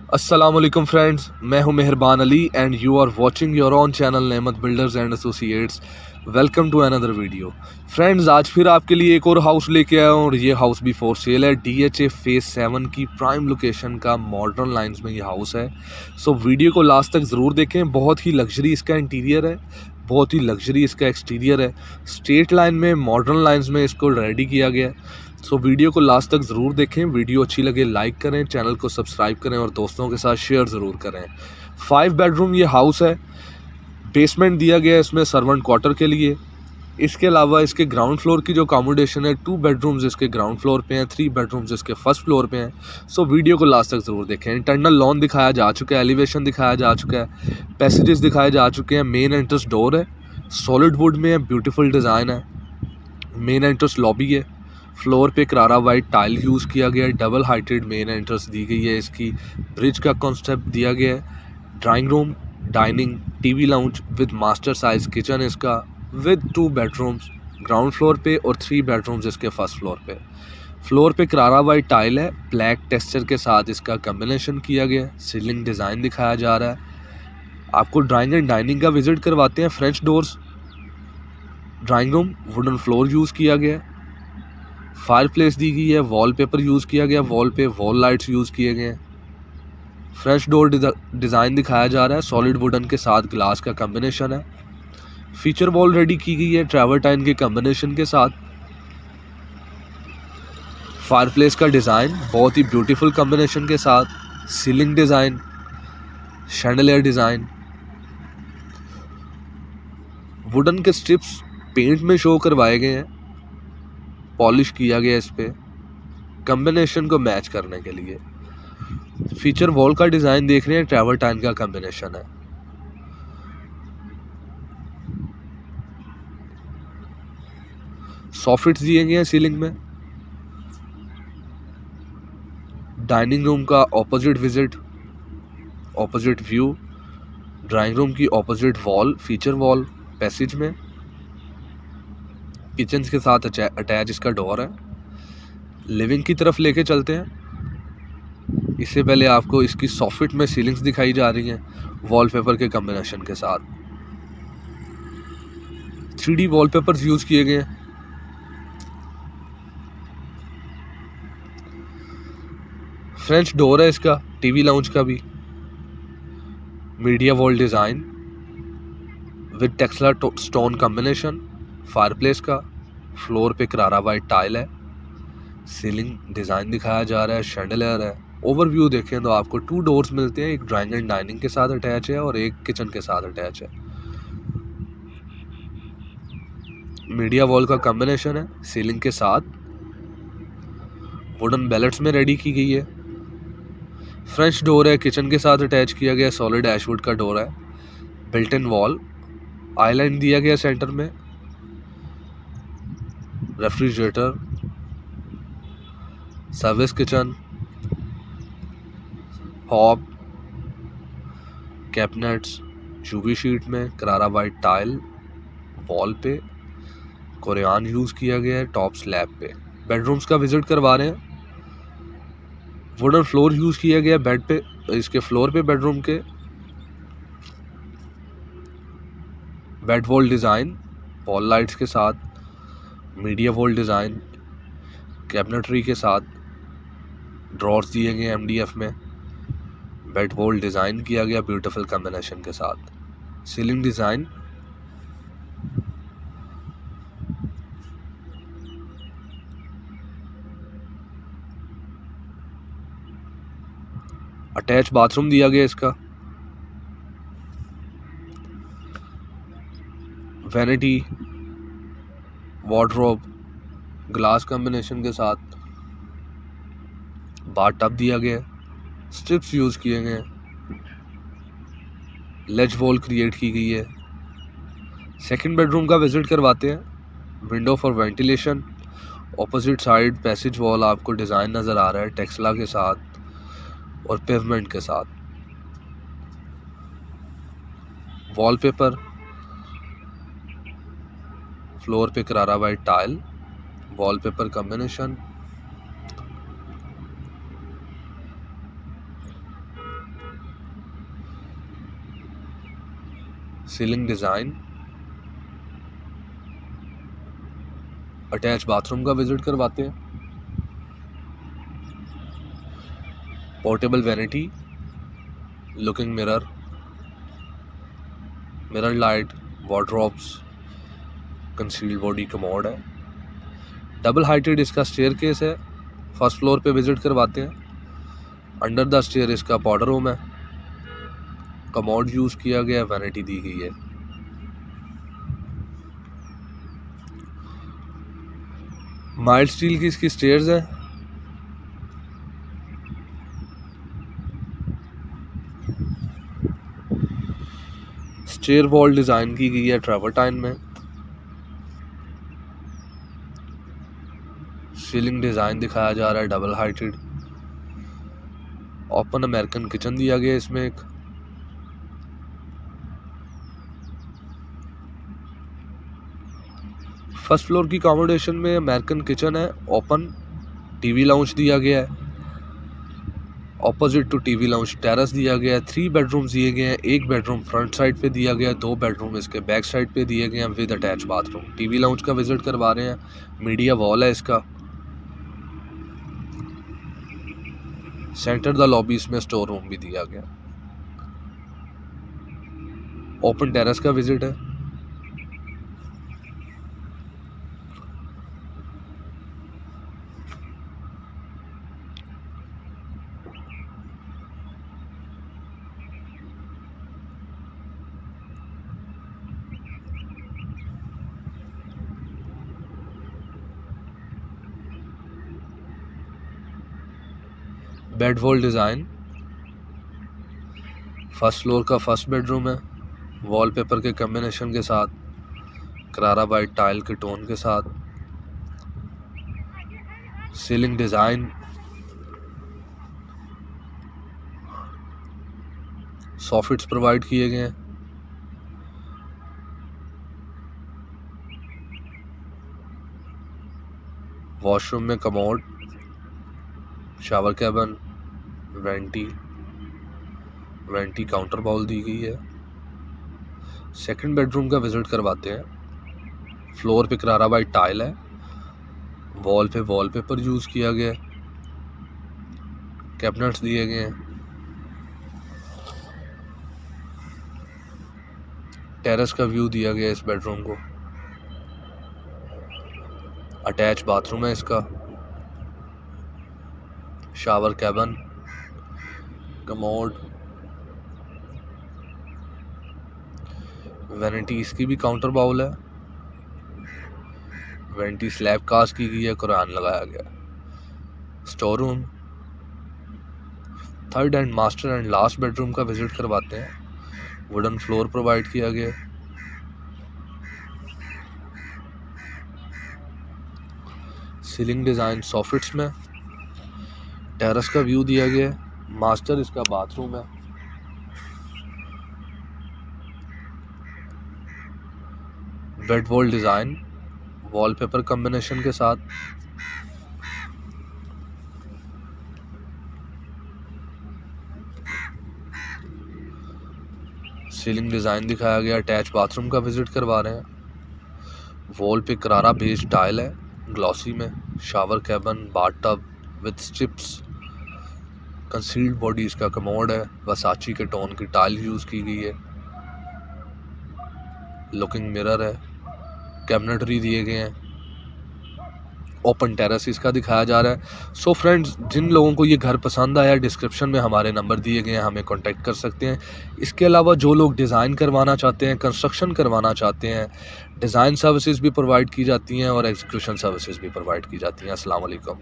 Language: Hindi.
अस्सलाम वालेकुम फ्रेंड्स, मैं हूं Meherban Ali and you are watching your own channel Nemat builders and associates. Welcome to another video. Friends, आज फिर आपके लिए एक और हाउस लेके आया हूं और ये हाउस भी फॉर सेल है। DHA फेज 7 की प्राइम लोकेशन का मॉडर्न लाइंस में ये हाउस है। सो वीडियो को लास्ट तक ज़रूर देखें। बहुत ही लग्जरी इसका इंटीरियर है, बहुत ही लग्जरी इसका एक्सटीरियर है। स्ट्रेट लाइन में, मॉडर्न लाइंस में इसको रेडी किया गया है। सो वीडियो को लास्ट तक ज़रूर देखें। वीडियो अच्छी लगे लाइक करें, चैनल को सब्सक्राइब करें और दोस्तों के साथ शेयर ज़रूर करें। 5 बेडरूम ये हाउस है। बेसमेंट दिया गया है इसमें सर्वेंट क्वार्टर के लिए। इसके अलावा इसके ग्राउंड फ्लोर की जो अकोमोडेशन है, 2 बेडरूम्स इसके ग्राउंड फ्लोर पे हैं, 3 बेडरूम्स इसके फर्स्ट फ्लोर पे हैं। सो वीडियो को लास्ट तक ज़रूर देखें। इंटरनल लॉन दिखाया जा चुका है, एलिवेशन दिखाया जा चुका है, पैसेजेस दिखाए जा चुके हैं। मेन एंट्रेंस डोर है, सॉलिड वुड में है, ब्यूटीफुल डिज़ाइन है। मेन एंट्रेंस लॉबी है। फ्लोर पे करारा वाइट टाइल यूज़ किया गया है। डबल हाइटेड मेन एंट्रेंस दी गई है। इसकी ब्रिज का कॉन्सेप्ट दिया गया है। Drawing room, dining, TV lounge with master size kitchen इसका, विद 2 बेडरूम्स ग्राउंड फ्लोर पे और 3 बेडरूम्स इसके फर्स्ट फ्लोर पे। फ्लोर पे करारा वाइट टाइल है, ब्लैक टेक्सचर के साथ इसका कम्बिनेशन किया गया है। सीलिंग डिज़ाइन दिखाया जा रहा है। आपको ड्राइंग एंड डाइनिंग का विजिट करवाते हैं। French doors, drawing room, wooden floor use किया गया है। फायर प्लेस दी गई है, वॉलपेपर यूज़ किया गया, वॉल पे वॉल लाइट्स यूज़ किए गए हैं। फ्रेश डोर डिज़ाइन दिखाया जा रहा है, सॉलिड वुडन के साथ ग्लास का कम्बिनेशन है। फीचर वॉल रेडी की गई है ट्रैवर्टाइन के कम्बिनेशन के साथ। फायर प्लेस का डिज़ाइन बहुत ही ब्यूटीफुल कम्बिनेशन के साथ। Ceiling design, chandelier design, wooden के स्ट्रिप्स पेंट में शो करवाए गए हैं, पॉलिश किया गया इस पे कम्बिनेशन को मैच करने के लिए। फीचर वॉल का डिज़ाइन देख रहे हैं, ट्रैवर्टाइन का कॉम्बिनेशन है। सॉफिट्स दिए गए हैं सीलिंग में। डाइनिंग रूम का opposite visit, opposite view. Drawing room की opposite wall, feature wall passage में। किचन के साथ अटैच इसका डोर है। लिविंग की तरफ लेके चलते हैं। इससे पहले आपको इसकी सॉफिट में सीलिंग्स दिखाई जा रही हैं वॉलपेपर के कॉम्बिनेशन के साथ। 3D वॉलपेपर्स यूज़ किए गए हैं। फ्रेंच डोर है इसका, टीवी लाउंज का भी। Media wall design with Taxila stone combination. Fireplace का फ्लोर पे करारा वाइट टाइल है। सीलिंग डिज़ाइन दिखाया जा रहा है, शैंडलियर है। ओवरव्यू देखें तो आपको 2 डोर्स मिलते हैं, एक ड्राइंग एंड डाइनिंग के साथ अटैच है और एक किचन के साथ अटैच है। मीडिया वॉल का कॉम्बिनेशन है सीलिंग के साथ। वुडन बेलेट्स में रेडी की गई है। फ्रेंच डोर है, किचन के साथ अटैच किया गया, सॉलिड ऐशवुड का डोर है। बिल्ट इन वॉल, आइलैंड दिया गया सेंटर में। Refrigerator, service kitchen, hob, cabinets UV sheet में, करारा वाइट टाइल वॉल पे, कोरियान यूज़ किया गया है टॉप स्लैब पे। बेडरूम्स का विजिट करवा रहे हैं। वुडन फ्लोर यूज़ किया गया बेड पे, इसके फ्लोर पे बेडरूम के। Bed wall design wall lights के साथ, मीडिया वॉल डिज़ाइन कैबिनेटरी के साथ, ड्रॉर्स दिए गए MDF में। बेड वॉल डिज़ाइन किया गया ब्यूटीफुल कॉम्बिनेशन के साथ। सीलिंग डिज़ाइन, अटैच बाथरूम दिया गया इसका। वैनिटी, वार्डरोब ग्लास कॉम्बिनेशन के साथ। बाथ टब दिया गया, स्ट्रिप्स यूज़ किए गए, लेज वॉल क्रिएट की गई है। सेकंड बेडरूम का विजिट करवाते हैं। Window for ventilation, opposite side passage wall आपको डिज़ाइन नज़र आ रहा है टेक्सला के साथ और पेवमेंट के साथ। वॉलपेपर, फ्लोर पे करारा white tile, wallpaper combination. Ceiling design, attach bathroom का विजिट करवाते हैं, portable vanity, looking mirror, mirror light, wardrobes, concealed body commode है, डबल हाइटेड इसका स्टेयर केस है, फर्स्ट फ्लोर पे विजिट करवाते हैं। अंडर द स्टेयर इसका पाउडर रूम है, कमोड यूज़ किया गया है, वैनिटी दी गई है। माइल्ड स्टील की इसकी स्टेयर्स है, स्टेयर वॉल डिज़ाइन की गई है ट्रैवर्टाइन में, सीलिंग डिज़ाइन दिखाया जा रहा है double heighted, open American kitchen दिया गया है इसमें एक, फर्स्ट फ्लोर की अकोमोडेशन में अमेरिकन किचन है, ओपन टीवी लाउंज दिया गया है, opposite to TV lounge terrace दिया गया है, 3 बेडरूम्स दिए गए हैं, एक बेडरूम फ्रंट साइड पे दिया गया है, 2 बेडरूम इसके बैक साइड पे दिए गए हैं with attach bathroom. TV lounge का विजिट करवा रहे हैं, मीडिया वॉल है इसका, सेंटर द लॉबी इसमें स्टोर रूम भी दिया गया, ओपन टेरेस का विजिट है, bed wall design, first floor का फर्स्ट बेडरूम है, वॉलपेपर के कॉम्बिनेशन के साथ, करारा वाइट टाइल के टोन के साथ, सीलिंग डिज़ाइन, सॉफिट्स प्रोवाइड किए गए हैं, वॉशरूम में commode, shower cabin, vanity counter bowl दी गई है। सेकंड बेडरूम का विजिट करवाते हैं, फ्लोर पे करारा वाइट टाइल है, वॉल पे वॉलपेपर यूज़ किया गया है, कैबिनेट्स दिए गए हैं, टेरेस का व्यू दिया गया है इस बेडरूम को, अटैच बाथरूम है इसका, शावर कैबिन, कमोड, वैनिटी इसकी भी काउंटर बाउल है, वेंटी स्लैब कास्ट की गई है, कुरान लगाया गया, store room. Third and master and last bedroom का विजिट करवाते हैं, वुडन फ्लोर प्रोवाइड किया गया, सीलिंग डिज़ाइन सॉफिट्स में, टेरेस का व्यू दिया गया है, मास्टर इसका बाथरूम है, bed wall design, wallpaper combination के साथ, सीलिंग डिज़ाइन दिखाया गया, अटैच बाथरूम का विजिट करवा रहे हैं, वॉल पे करारा बेज टाइल है ग्लॉसी में, shower cabin, bathtub with strips, concealed body इसका कमोड है, वसाची के टोन की टाइल यूज़ की गई है, लुकिंग मिरर है, कैबिनेटरी दिए गए हैं, ओपन टेरेस इसका दिखाया जा रहा है। सो फ्रेंड्स, जिन लोगों को ये घर पसंद आया, डिस्क्रिप्शन में हमारे नंबर दिए गए हैं, हमें कांटेक्ट कर सकते हैं। इसके अलावा जो लोग डिज़ाइन करवाना चाहते हैं, कंस्ट्रक्शन करवाना चाहते हैं, डिज़ाइन सर्विसेज भी प्रोवाइड की जाती हैं और एग्जीक्यूशन सर्विसेज भी प्रोवाइड की जाती हैं। अस्सलाम वालेकुम।